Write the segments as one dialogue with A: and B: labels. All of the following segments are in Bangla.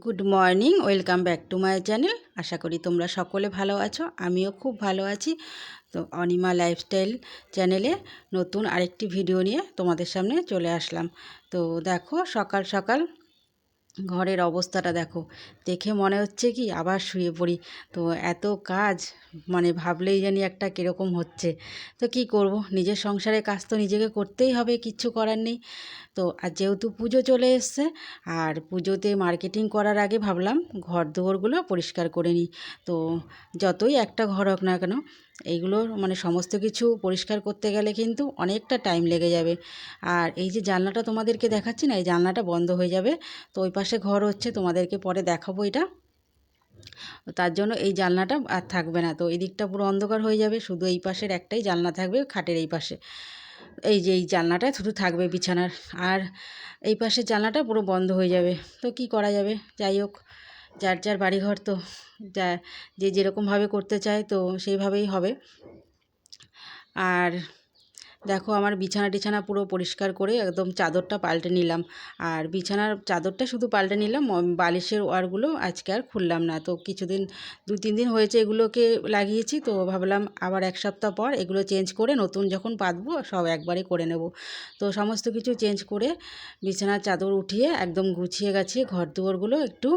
A: Good morning, welcome back to my channel. আশা করি তোমরা সকলে ভালো আছো, আমিও খুব ভালো আছি। তো অনিমা লাইফস্টাইল চ্যানেলে নতুন আরেকটি ভিডিও নিয়ে তোমাদের সামনে চলে আসলাম। তো দেখো, সকাল সকাল ঘরের অবস্থাটা দেখো, দেখে মনে হচ্ছে কি আবার শুয়ে পড়ি। তো এত কাজ, মানে ভাবলেই জানি একটা কীরকম হচ্ছে। তো কি করব, নিজের সংসারের কাজ তো নিজেকে করতেই হবে, কিচ্ছু করার নেই। তো আর যেহেতু পুজো চলে এসছে, আর পুজোতে মার্কেটিং করার আগে ভাবলাম ঘর দুয়ারগুলো পরিষ্কার করে নিই। তো যতই একটা ঘর হোক না কেন, এইগুলো মানে সমস্ত কিছু পরিষ্কার করতে গেলে কিন্তু অনেকটা টাইম লেগে যাবে। আর এই যে জানলাটা তোমাদেরকে দেখাচ্ছি না, এই জানলাটা বন্ধ হয়ে যাবে। তো ওই পাশে ঘর হচ্ছে, তোমাদেরকে পরে দেখাবো এটা। তার জন্য এই জানলাটা আর থাকবে না, তো এই দিকটা পুরো অন্ধকার হয়ে যাবে, শুধু এই পাশের একটাই জানলা থাকবে, খাটের এই পাশে। এই যে এই জানলাটা শুধু থাকবে বিছানার, আর এই পাশের জানলাটা পুরো বন্ধ হয়ে যাবে। তো কি করা যাবে, যাই হোক, যার যার বাড়িঘর তো যা যে যেরকমভাবে করতে চায় তো সেইভাবেই হবে। আর দেখো, আমার বিছানা টিছানা পুরো পরিষ্কার করে একদম চাদরটা পাল্টে নিলাম। আর বিছানার চাদরটা শুধু পাল্টে নিলাম, বালিশের ওয়ারগুলো আজকে আর খুললাম না। তো কিছুদিন, 2-3 দিন হয়েছে এগুলোকে লাগিয়েছি, তো ভাবলাম আবার 1 সপ্তাহ পর এগুলো চেঞ্জ করে নতুন যখন পাতবো সব একবারে করে নেব। তো সমস্ত কিছু চেঞ্জ করে বিছানার চাদর উঠিয়ে একদম গুছিয়ে গাছিয়ে ঘর দুয়ারগুলো একটু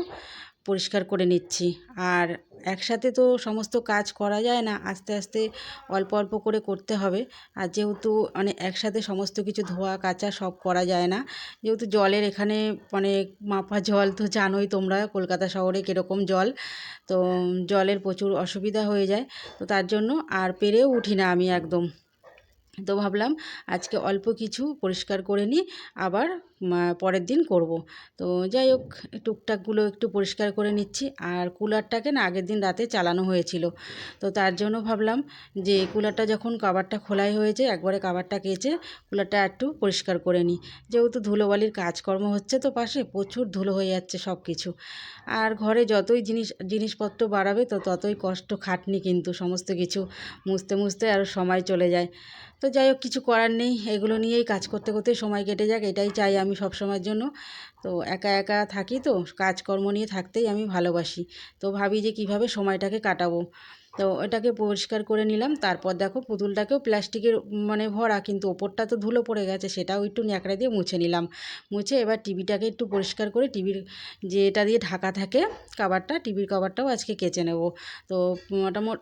A: পরিষ্কার করে নিচ্ছি। আর একসাথে তো সমস্ত কাজ করা যায় না, আস্তে আস্তে অল্প অল্প করে করতে হবে। আর যেহেতু মানে একসাথে সমস্ত কিছু ধোয়া কাচা সব করা যায় না, যেহেতু জলের এখানে মানে মাপা জল তো জানোই তোমরা, কলকাতা শহরে কীরকম জল। তো জলের প্রচুর অসুবিধা হয়ে যায়। তো তার জন্য আর পেরেও উঠি না আমি একদম। তো ভাবলাম আজকে অল্প কিছু পরিষ্কার করে নিই, আবার পরের দিন করব। তো যাই হোক, টুকটাকগুলো একটু পরিষ্কার করে নিচ্ছি। আর কুলারটাকে না আগের দিন রাতে চালানো হয়েছিল, তো তার জন্য ভাবলাম যে কুলারটা যখন কভারটা খোলাই হয়েছে, একবারে কভারটা কেচে কুলারটা একটু পরিষ্কার করে নিই। যেহেতু ধুলোবালির কাজকর্ম হচ্ছে, তো পাশে প্রচুর ধুলো হয়ে যাচ্ছে সব কিছু। আর ঘরে যতই জিনিসপত্র বাড়াবে তো ততই কষ্ট, খাটনি, কিন্তু সমস্ত কিছু মুছতে মুছতে আরও সময় চলে যায়। তো যাই হোক, কিছু করার নেই, এগুলো নিয়েই কাজ করতে করতে সময় কেটে যাক, এটাই চাই আমি সব সময়ের জন্য। তো একা একা থাকি, তো কাজকর্ম নিয়ে থাকতেই আমি ভালোবাসি। তো ভাবি যে কিভাবে সময়টাকে কাটাবো। তো এটাকে পরিষ্কার করে নিলাম। তারপর দেখো, পুতুলটাকেও প্লাস্টিকের মানে ভরা, কিন্তু ওপরটা তো ধুলো পড়ে গেছে, সেটাও একটু ন্যাকড়া দিয়ে মুছে নিলাম। মুছে এবার টিভিটাকে একটু পরিষ্কার করে, টিভির যেটা দিয়ে ঢাকা থাকে কভারটা, টিভির কভারটাও আজকে কেচে নেব। তো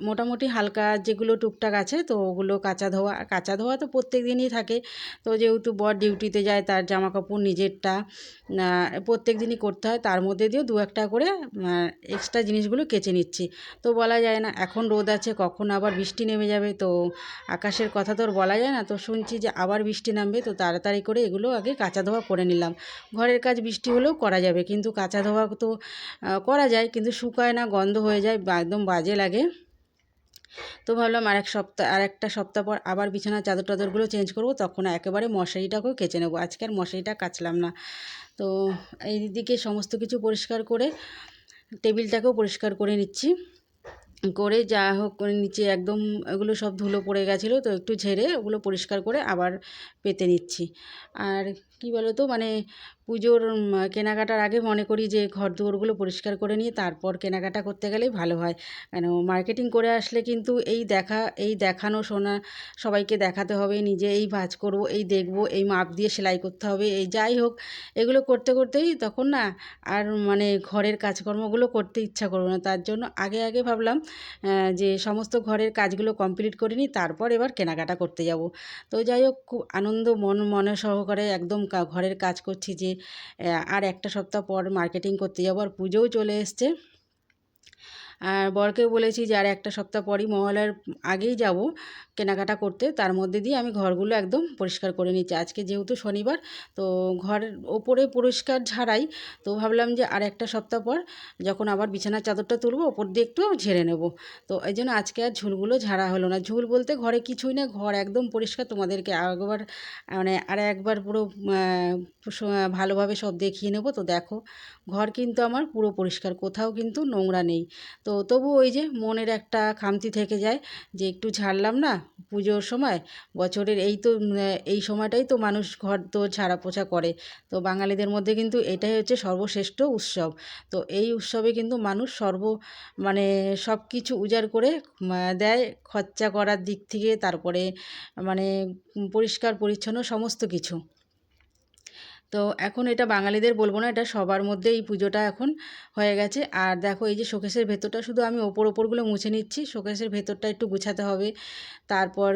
A: মোটামুটি হালকা যেগুলো টুকটাক আছে, তো ওগুলো কাচা ধোয়া তো প্রত্যেক দিনই থাকে। তো যেহেতু বর ডিউটিতে যায়, তার জামা কাপড় নিজেরটা প্রত্যেক দিনই করতে হয়, তার মধ্যে দিয়েও 2-1টা করে এক্সট্রা জিনিসগুলো কেচে নিচ্ছি। তো বলা যায় না, এখন রোদ আছে, কখন আবার বৃষ্টি নেমে যাবে, তো আকাশের কথা তো আর বলা যায় না। তো শুনছি যে আবার বৃষ্টি নামবে, তো তাড়াতাড়ি করে এগুলো আগে কাচা ধোয়া করে নিলাম। ঘরের কাজ বৃষ্টি হলেও করা যাবে, কিন্তু কাচা ধোয়া তো করা যায়, কিন্তু শুকায় না, গন্ধ হয়ে যায়, একদম বাজে লাগে। তো ভাবলাম আর একটা সপ্তাহ পর আবার বিছানার চাদর টাদরগুলো চেঞ্জ করব, তখন একেবারে মশারিটাকেও কেচে নেবো। আজকে আর মশারিটা কাচলাম না। তো এইদিকে সমস্ত কিছু পরিষ্কার করে টেবিলটাকেও পরিষ্কার করে নিচ্ছি। করে যা হোক করে নিচে একদম এগুলো সব ধুলো পড়ে গেছিলো, তো একটু ঝেড়ে ওগুলো পরিষ্কার করে আবার পেতে নিচ্ছি। আর কি বলো তো, মানে পুজোর কেনাকাটার আগে মনে করি যে ঘর দুয়ারগুলো পরিষ্কার করে নিয়ে তারপর কেনাকাটা করতে গেলেই ভালো হয়। কেন, মার্কেটিং করে আসলে কিন্তু এই দেখানো শোনা, সবাইকে দেখাতে হবে, নিজে এই ভাঁজ করবো, এই দেখবো, এই মাপ দিয়ে সেলাই করতে হবে, এই যাই হোক, এগুলো করতে করতেই তখন না আর মানে ঘরের কাজকর্মগুলো করতে ইচ্ছা করবে না। তার জন্য আগে আগে ভাবলাম যে সমস্ত ঘরের কাজগুলো কমপ্লিট করে নিই, তারপর এবার কেনাকাটা করতে যাব। তো যাই হোক, খুব আনন্দ মনে সহকারে একদম ঘরের কাজ করছি যে আর একটা সপ্তাহ পর মার্কেটিং করতে যাব, আর পুজোও চলে এসছে। আর বরকেও বলেছি যে আর একটা সপ্তাহ পরই, মহালয়ার আগেই যাব কেনাকাটা করতে, তার মধ্যে দিয়ে আমি ঘরগুলো একদম পরিষ্কার করে নিচ্ছি। আজকে যেহেতু শনিবার, তো ঘরের ওপরে পরিষ্কার ঝাড়াই, তো ভাবলাম যে আর একটা সপ্তাহ পর যখন আবার বিছানার চাদরটা তুলবো, ওপর দিয়ে একটু ঝেড়ে নেব। তো এই জন্য আজকে আর ঝুলগুলো ঝাড়া হলো না। ঝুল বলতে ঘরে কিছুই না, ঘর একদম পরিষ্কার। তোমাদেরকে একবার মানে আর একবার পুরো ভালোভাবে সব দেখিয়ে নেব। তো দেখো, ঘর কিন্তু আমার পুরো পরিষ্কার, কোথাও কিন্তু নোংরা নেই। তো তবু ওই যে মনের একটা খামতি থেকে যায় যে একটু ঝাড়লাম না পুজোর সময়, বছরের এই তো এই সময়টাই তো মানুষ ঘর তো ঝাড়া পোছা করে। তো বাঙালিদের মধ্যে কিন্তু এটাই হচ্ছে সর্বশ্রেষ্ঠ উৎসব। তো এই উৎসবে কিন্তু মানুষ মানে সব কিছু উজাড় করে দেয়, খরচা করার দিক থেকে, তারপরে মানে পরিষ্কার পরিচ্ছন্ন সমস্ত কিছু। তো এখন এটা বাঙালিদের বলবো না, এটা সবার মধ্যে এই পুজোটা এখন হয়ে গেছে। আর দেখো এই যে শোকেসের ভেতরটা শুধু আমি ওপরগুলো মুছে নিচ্ছি, শোকেসের ভেতরটা একটু গুছাতে হবে। তারপর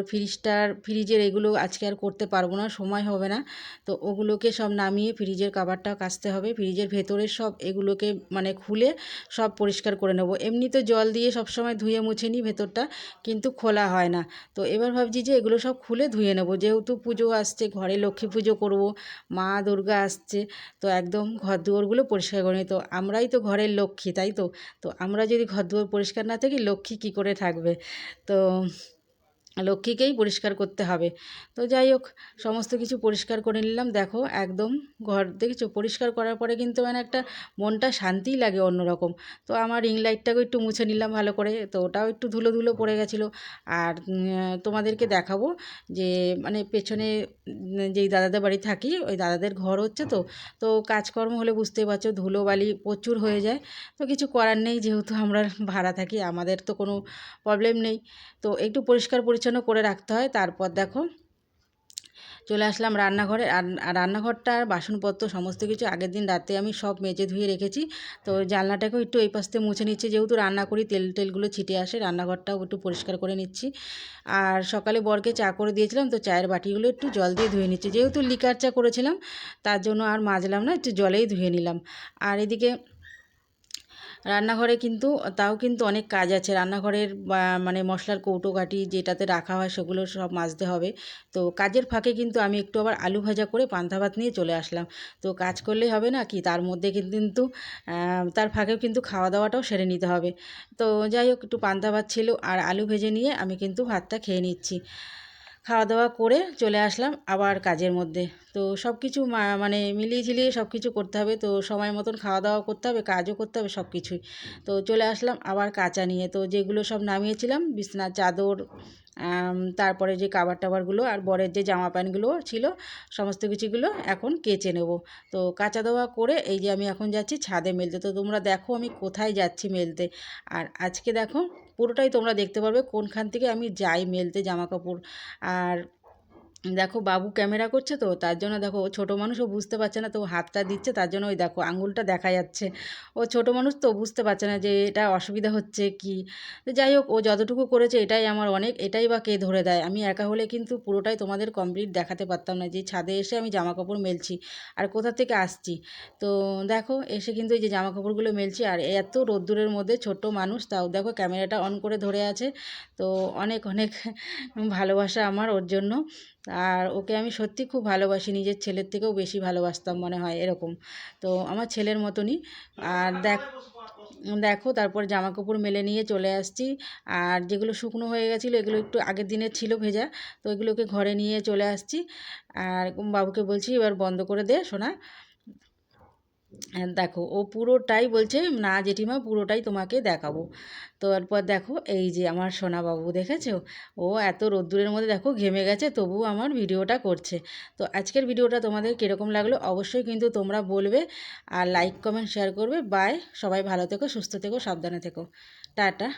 A: ফ্রিজের এগুলো আজকে আর করতে পারবো না, সময় হবে না। তো ওগুলোকে সব নামিয়ে ফ্রিজের কভারটাও কাচতে হবে, ফ্রিজের ভেতরের সব এগুলোকে মানে খুলে সব পরিষ্কার করে নেবো। এমনি তো জল দিয়ে সবসময় ধুয়ে মুছে নিই ভেতরটা, কিন্তু খোলা হয় না। তো এবার ভাবছি যে এগুলো সব খুলে ধুয়ে নেবো, যেহেতু পুজো আসছে, ঘরে লক্ষ্মী পুজো করবো, মা দুর্গা আসছে। তো একদম ঘর দুয়ারগুলো পরিষ্কার করে নিই। তো আমরাই তো ঘরের লক্ষ্মী, তাই তো? তো আমরা যদি ঘর দুয়ার পরিষ্কার না থাকি, লক্ষ্মী কী করে থাকবে? তো লক্ষ্মীকেই পরিষ্কার করতে হবে। তো যাই হোক, সমস্ত কিছু পরিষ্কার করে নিলাম। দেখো একদম ঘর দেখেছো পরিষ্কার করার পরে কিন্তু মানে একটা মনটা শান্তিই লাগে অন্যরকম। তো আমার রিং লাইটটাকেও একটু মুছে নিলাম ভালো করে, তো ওটাও একটু ধুলো ধুলো পড়ে গেছিলো। আর তোমাদেরকে দেখাবো যে মানে পেছনে যেই দাদাদের বাড়ি থাকি, ওই দাদাদের ঘর হচ্ছে, তো কাজকর্ম হলে বুঝতেই পারছো ধুলোবালি প্রচুর হয়ে যায়। তো কিছু করার নেই, যেহেতু আমরা ভাড়া থাকি, আমাদের তো কোনো প্রবলেম নেই। তো একটু পরিষ্কার পরিচ্ছন্ন করে রাখতে হয়। তারপর দেখো চলে আসলাম রান্নাঘরে। আর রান্নাঘরটা আর বাসনপত্র সমস্ত কিছু আগের দিন রাতে আমি সব মেজে ধুয়ে রেখেছি। তো জানলাটাকেও একটু এই পাশ থেকে মুছে নিচ্ছি, যেহেতু রান্না করি টেলগুলো ছিটে আসে, রান্নাঘরটাও একটু পরিষ্কার করে নিচ্ছি। আর সকালে বরকে চা করে দিয়েছিলাম, তো চায়ের বাটিগুলো একটু জল দিয়ে ধুয়ে নিচ্ছি, যেহেতু লিকার চা করেছিলাম তার জন্য আর মাজলাম না, একটু জলেই ধুয়ে নিলাম। আর এদিকে রান্নাঘরে কিন্তু তাও কিন্তু অনেক কাজ আছে। রান্নাঘরের মানে মশলার কৌটোকাঠি যেটাতে রাখা হয় সেগুলো সব মাজতে হবে। তো কাজের ফাঁকে কিন্তু আমি একটু আবার আলু ভাজা করে পান্তা ভাত নিয়ে চলে আসলাম। তো কাজ করলেই হবে না কি, তার মধ্যে কিন্তু তার ফাঁকেও কিন্তু খাওয়া দাওয়াটাও সেরে নিতে হবে। তো যাই হোক, একটু পান্তা ভাত ছিল আর আলু ভেজে নিয়ে আমি কিন্তু ভাতটা খেয়ে নিচ্ছি। খাওয়া দাওয়া করে চলে আসলাম আবার কাজের মধ্যে। তো সব কিছু মানে মিলিয়ে ঝিলিয়ে সব কিছু করতে হবে। তো সময় মতন খাওয়া দাওয়া করতে হবে, কাজও করতে হবে, সব কিছুই। তো চলে আসলাম আবার কাচা নিয়ে। তো যেগুলো সব নামিয়েছিলাম, বিছানার চাদর, তারপরে যে কাবার টাবারগুলো আর বরের যে জামা প্যান্টগুলো ছিল, সমস্ত কিছুগুলো এখন কেচে নেব। তো কাচা দেওয়া করে এই যে আমি এখন যাচ্ছি ছাদে মেলতে। তো তোমরা দেখো আমি কোথায় যাচ্ছি মেলতে। আর আজকে দেখো পুরোটাই তোমরা দেখতে পারবে কোনখান থেকে আমি যাই মেলতে জামা কাপড়। আর দেখো বাবু ক্যামেরা করছে, তো তার জন্য দেখো ও ছোটো মানুষ, ও বুঝতে পারছে না, তো হাতটা দিচ্ছে, তার জন্য ওই দেখো আঙুলটা দেখা যাচ্ছে। ও ছোটো মানুষ তো বুঝতে পারছে না যে এটা অসুবিধা হচ্ছে কি। তো যাই হোক, ও যতটুকু করেছে এটাই আমার অনেক, এটাই বা কে ধরে দেয়। আমি একা হলে কিন্তু পুরোটাই তোমাদের কমপ্লিট দেখাতে পারতাম না, যে ছাদে এসে আমি জামা কাপড় মেলছি আর কোথা থেকে আসছি। তো দেখো এসে কিন্তু এই যে জামা কাপড়গুলো মেলছি, আর এত রোদ্দুরের মধ্যে ছোট্ট মানুষ, তাও দেখো ক্যামেরাটা অন করে ধরে আছে। তো অনেক অনেক ভালোবাসা আমার ওর জন্য। আর ওকে আমি সত্যি খুব ভালোবাসি, নিজের ছেলের থেকেও বেশি ভালোবাসতাম মনে হয় এরকম। তো আমার ছেলের মতনই। আর দেখো তারপর জামা কাপড় মেলে নিয়ে চলে আসছি। আর যেগুলো শুকনো হয়ে গেছিলো, এগুলো একটু আগের দিনের ছিল ভেজা, তো এগুলোকে ঘরে নিয়ে চলে আসছি। আর বাবুকে বলছি এবার বন্ধ করে দে সোনা। দেখো ও পুরোটাই বলছে না জেঠিমা পুরোটাই তোমাকে দেখাবো। তো এরপর দেখো এই যে আমার সোনা বাবু, দেখেছো ও এত রোদ্দুরের মধ্যে দেখো ঘেমে গেছে, তবুও আমার ভিডিওটা করছে। তো আজকের ভিডিওটা তোমাদের কীরকম লাগলো অবশ্যই কিন্তু তোমরা বলবে, আর লাইক কমেন্ট শেয়ার করবে। বাই, সবাই ভালো থেকো, সুস্থ থেকো, সাবধানে থেকো, টাটা।